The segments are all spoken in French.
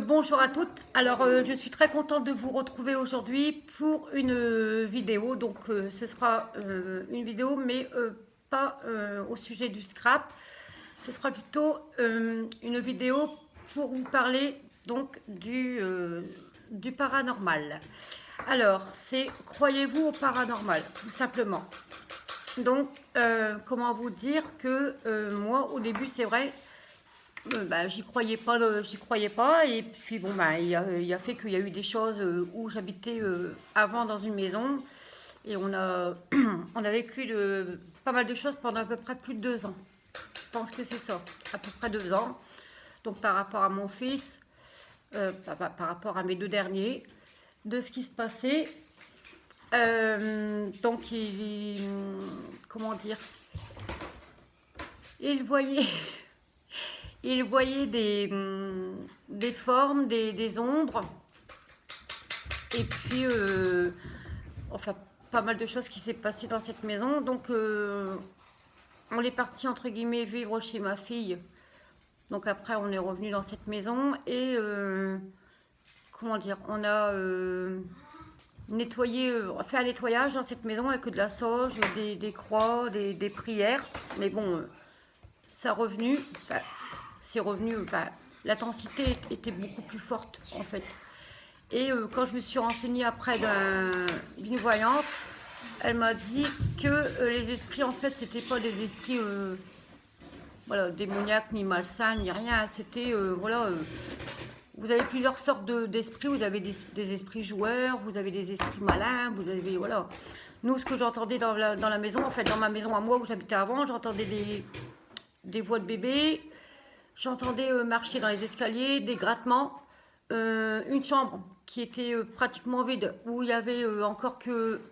Bonjour à toutes. Alors je suis très contente de vous retrouver aujourd'hui pour une vidéo. Ce sera une vidéo mais pas au sujet du scrap. Ce sera plutôt une vidéo pour vous parler donc du paranormal. Alors c'est croyez-vous au paranormal tout simplement. Donc comment vous dire que moi au début c'est vrai. J'y croyais pas, et puis bon, il a fait qu'il y a eu des choses où j'habitais avant dans une maison, et on a vécu pas mal de choses pendant à peu près plus de 2 ans. Je pense que c'est ça, à peu près 2 ans. Donc par rapport à mon fils, par rapport à mes deux derniers, de ce qui se passait. Donc comment dire, il voyait. Il voyait des formes, des ombres, et puis, enfin, pas mal de choses qui s'est passé dans cette maison. Donc, on est parti, entre guillemets, vivre chez ma fille. Donc après, on est revenu dans cette maison, et, comment dire, on a nettoyé, fait un nettoyage dans cette maison avec de la sauge, des croix, des prières. Mais bon, ça revenu, enfin, c'est revenu, enfin, l'intensité était beaucoup plus forte en fait. Et quand je me suis renseignée après d'une voyante, elle m'a dit que les esprits en fait c'était pas des esprits voilà, démoniaques ni malsains ni rien, c'était voilà, vous avez plusieurs sortes d'esprits, vous avez des esprits joueurs, vous avez des esprits malins, vous avez voilà. Nous, ce que j'entendais dans la maison, en fait dans ma maison à moi où j'habitais avant, j'entendais des voix de bébé. J'entendais marcher dans les escaliers, des grattements, une chambre qui était pratiquement vide, où il y avait encore que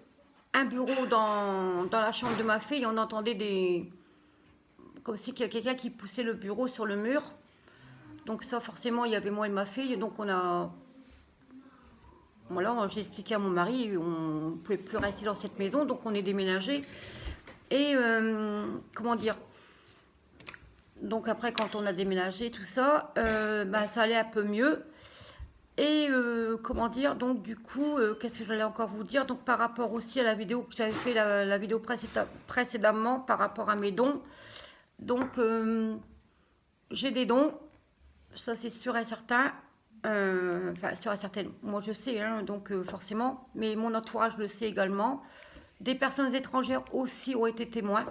un bureau dans la chambre de ma fille. On entendait comme si il y a quelqu'un qui poussait le bureau sur le mur. Donc ça, forcément, il y avait moi et ma fille. Donc voilà, j'ai expliqué à mon mari, on ne pouvait plus rester dans cette maison, donc on est déménagé. Et comment dire, donc après, quand on a déménagé, tout ça, ça allait un peu mieux. Et comment dire, donc du coup, qu'est-ce que j'allais encore vous dire? Donc par rapport aussi à la vidéo que j'avais fait, la vidéo précédemment, par rapport à mes dons. Donc j'ai des dons, ça c'est sûr et certain. Enfin, sûr et certain, moi je sais, hein, donc forcément, mais mon entourage le sait également. Des personnes étrangères aussi ont été témoins,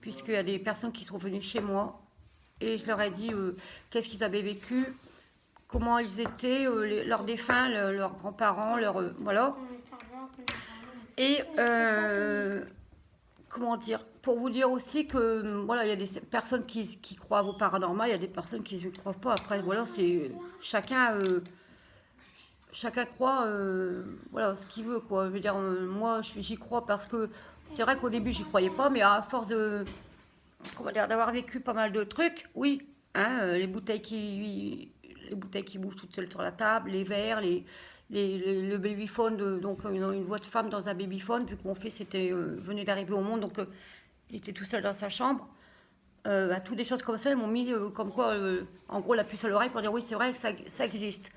puisqu'il y a des personnes qui sont venues chez moi et je leur ai dit qu'est-ce qu'ils avaient vécu, comment ils étaient, leurs défunts, leurs grands-parents, voilà. Et comment dire, pour vous dire aussi que voilà, il y a des personnes qui croient au paranormal, il y a des personnes qui ne croient pas. Après, voilà, c'est chacun croit voilà, ce qu'il veut, quoi. Je veux dire, moi, j'y crois parce que c'est vrai qu'au début, j'y croyais pas, mais à force comment dire, d'avoir vécu pas mal de trucs, oui, hein, les bouteilles qui bougent toutes seules sur la table, les verres, le babyphone, donc une voix de femme dans un babyphone, vu que mon fils venait d'arriver au monde, donc il était tout seul dans sa chambre. Toutes des choses comme ça, ils m'ont mis comme quoi, en gros, la puce à l'oreille pour dire oui, c'est vrai que ça existe.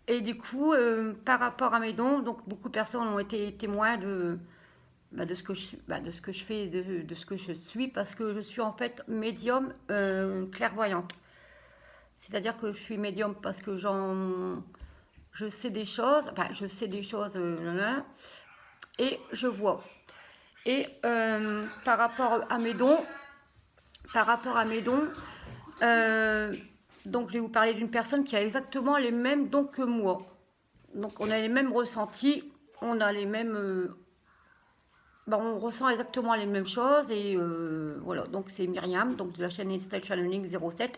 Et du coup, par rapport à mes dons, donc beaucoup de personnes ont été témoins de ce que je suis, de ce que je fais, de ce que je suis, parce que je suis en fait médium clairvoyante. C'est-à-dire que je suis médium parce que je sais des choses, enfin je sais des choses, et je vois. Et par rapport à mes dons, donc je vais vous parler d'une personne qui a exactement les mêmes dons que moi. Donc on a les mêmes ressentis, on a les mêmes, on ressent exactement les mêmes choses, et voilà. Donc c'est Myriam, donc de la chaîne Insta Channeling 07,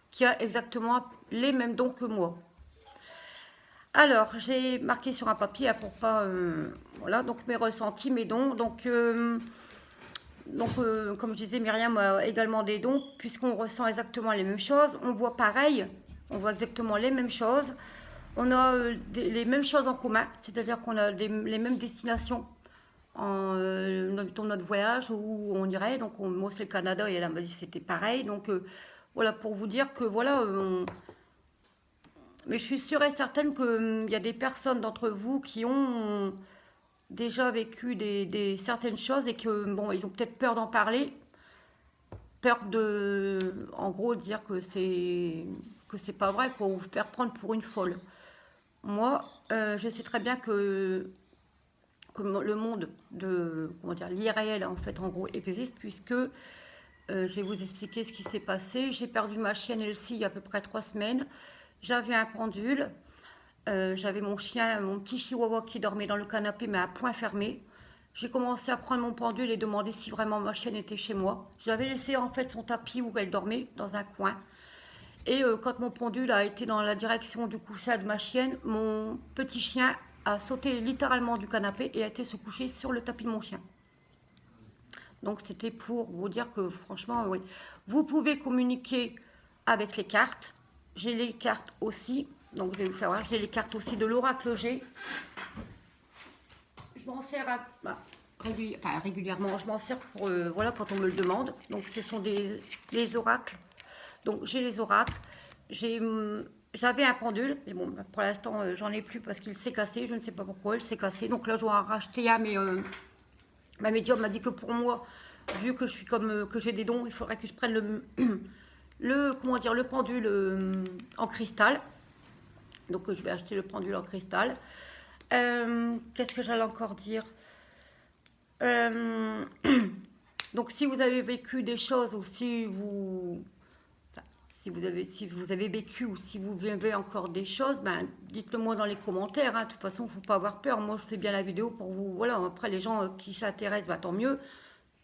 qui a exactement les mêmes dons que moi. Alors, j'ai marqué sur un papier pour pas, voilà, donc mes ressentis, mes dons. Comme je disais, Myriam a également des dons, puisqu'on ressent exactement les mêmes choses, on voit pareil, on voit exactement les mêmes choses, on a les mêmes choses en commun, c'est-à-dire qu'on a les mêmes destinations dans notre voyage où on irait. Donc moi c'est le Canada, et elle m'a dit que c'était pareil. Donc voilà, pour vous dire que voilà, Mais je suis sûre et certaine qu'il y a des personnes d'entre vous qui ont déjà vécu certaines choses et que, bon, ils ont peut-être peur d'en parler, peur de, en gros, dire que c'est pas vrai, quoi, ou vous faire prendre pour une folle. Moi, je sais très bien que le monde de, comment dire, l'IRL, en fait, en gros, existe, puisque je vais vous expliquer ce qui s'est passé. J'ai perdu ma chienne Elsie il y a à peu près 3 semaines. J'avais un pendule. J'avais mon chien, mon petit chihuahua qui dormait dans le canapé, mais à point fermé. J'ai commencé à prendre mon pendule et demander si vraiment ma chienne était chez moi. J'avais laissé en fait son tapis où elle dormait, dans un coin. Et quand mon pendule a été dans la direction du coussin de ma chienne, mon petit chien a sauté littéralement du canapé et a été se coucher sur le tapis de mon chien. Donc c'était pour vous dire que franchement, oui. Vous pouvez communiquer avec les cartes. J'ai les cartes aussi. Donc je vais vous faire voir. J'ai les cartes aussi de l'oracle G. Je m'en sers régulièrement. Je m'en sers pour voilà, quand on me le demande. Donc ce sont les oracles. Donc j'ai les oracles. J'avais un pendule, mais bon, pour l'instant j'en ai plus parce qu'il s'est cassé. Je ne sais pas pourquoi il s'est cassé. Donc là je dois en racheter un, mais ma médium m'a dit que pour moi, vu que je suis comme que j'ai des dons, il faudrait que je prenne comment dire, le pendule en cristal. Donc je vais acheter le pendule en cristal. Qu'est-ce que j'allais encore dire? Donc si vous avez vécu des choses ou si vous avez vécu ou si vous vivez encore des choses, ben, dites-le moi dans les commentaires. Hein. De toute façon, il ne faut pas avoir peur. Moi, je fais bien la vidéo pour vous. Voilà, après, les gens qui s'intéressent, ben, tant mieux.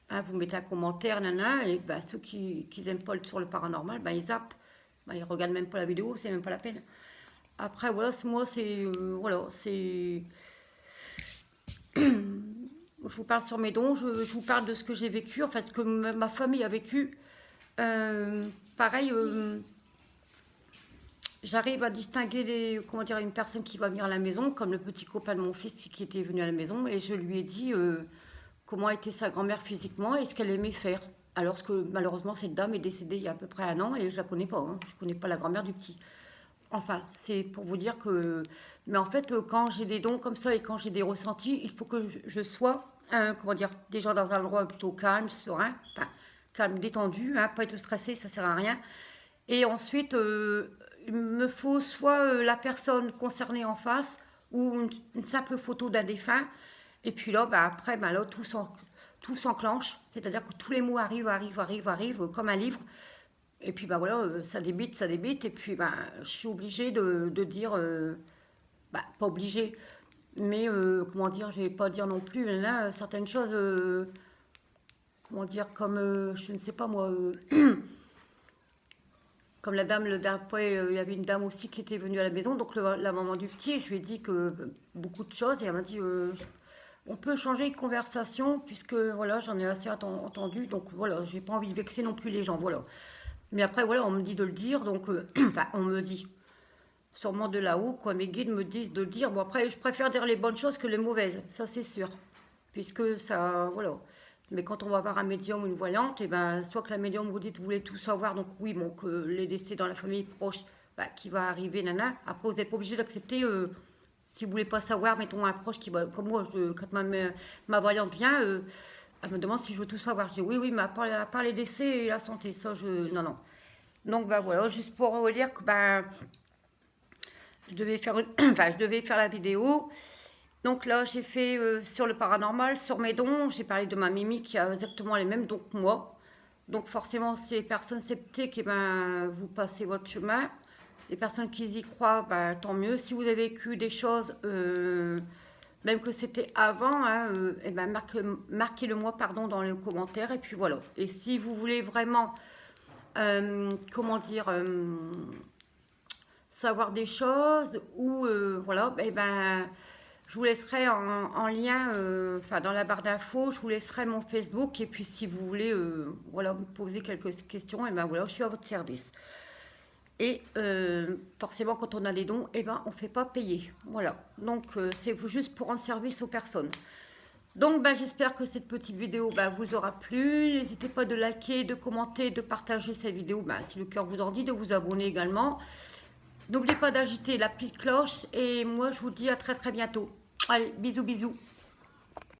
Hein, vous mettez un commentaire, nana, et ben, ceux qui n'aiment pas sur le paranormal, ben, ils zappent. Ben, ils ne regardent même pas la vidéo, c'est même pas la peine. Après, voilà, moi, c'est... voilà, c'est... Je vous parle sur mes dons, je vous parle de ce que j'ai vécu, en fait, que ma famille a vécu. Pareil, j'arrive à distinguer comment dire, une personne qui va venir à la maison, comme le petit copain de mon fils qui était venu à la maison, et je lui ai dit comment était sa grand-mère physiquement et ce qu'elle aimait faire. Alors que malheureusement, cette dame est décédée il y a à peu près 1 an et je la connais pas, hein. Je connais pas la grand-mère du petit. Enfin, c'est pour vous dire que... Mais en fait, quand j'ai des dons comme ça et quand j'ai des ressentis, il faut que je sois, comment dire, déjà dans un endroit plutôt calme, serein, enfin, calme, détendu, hein, pas être stressé, ça sert à rien. Et ensuite, il me faut soit la personne concernée en face ou une simple photo d'un défunt. Et puis là, bah, après, bah, là, tout s'enclenche. C'est-à-dire que tous les mots arrivent, comme un livre. Et puis, bah voilà, ça débite. Et puis, bah, je suis obligée de dire, bah, pas obligée, mais comment dire, je vais pas dire non plus, là, certaines choses, comment dire, comme, je ne sais pas moi, comme la dame, d'après, il y avait une dame aussi qui était venue à la maison, donc la maman du petit, je lui ai dit que beaucoup de choses, et elle m'a dit, on peut changer de conversation, puisque voilà, j'en ai assez entendu, donc voilà, j'ai pas envie de vexer non plus les gens, voilà. Mais après, voilà, on me dit de le dire, donc, enfin, on me dit, sûrement de là-haut, quoi, mes guides me disent de le dire. Bon, après, je préfère dire les bonnes choses que les mauvaises, ça c'est sûr, puisque ça, voilà. Mais quand on va voir un médium ou une voyante, et ben, soit que la médium vous dit vous voulez tout savoir, donc oui, bon, que les décès dans la famille proche, bah, qui va arriver, nana. Après, vous n'êtes pas obligé d'accepter, si vous voulez pas savoir, mettons un proche qui va, comme moi, quand ma voyante vient, elle me demande si je veux tout savoir. Je dis oui, oui, mais à part les décès et la santé, ça, non, non. Donc, bah voilà, juste pour vous dire que, bah, je devais faire, enfin, je devais faire la vidéo. Donc là, j'ai fait sur le paranormal, sur mes dons, j'ai parlé de ma Mimi qui a exactement les mêmes dons que moi. Donc forcément, si les personnes sceptiques, eh ben, vous passez votre chemin. Les personnes qui y croient, ben, tant mieux. Si vous avez vécu des choses, même que c'était avant, hein, eh ben, marquez-le moi pardon, dans les commentaires. Et puis voilà. Et si vous voulez vraiment, comment dire, savoir des choses, ou voilà, eh ben... Je vous laisserai en lien, enfin dans la barre d'infos, je vous laisserai mon Facebook. Et puis si vous voulez voilà, me poser quelques questions, et ben voilà, je suis à votre service. Et forcément, quand on a des dons, et ben on ne fait pas payer. Voilà, donc c'est juste pour rendre service aux personnes. Donc ben, j'espère que cette petite vidéo ben, vous aura plu. N'hésitez pas de liker, de commenter, de partager cette vidéo. Ben, si le cœur vous en dit, de vous abonner également. N'oubliez pas d'agiter la petite cloche et moi je vous dis à très très bientôt. Allez, bisous bisous.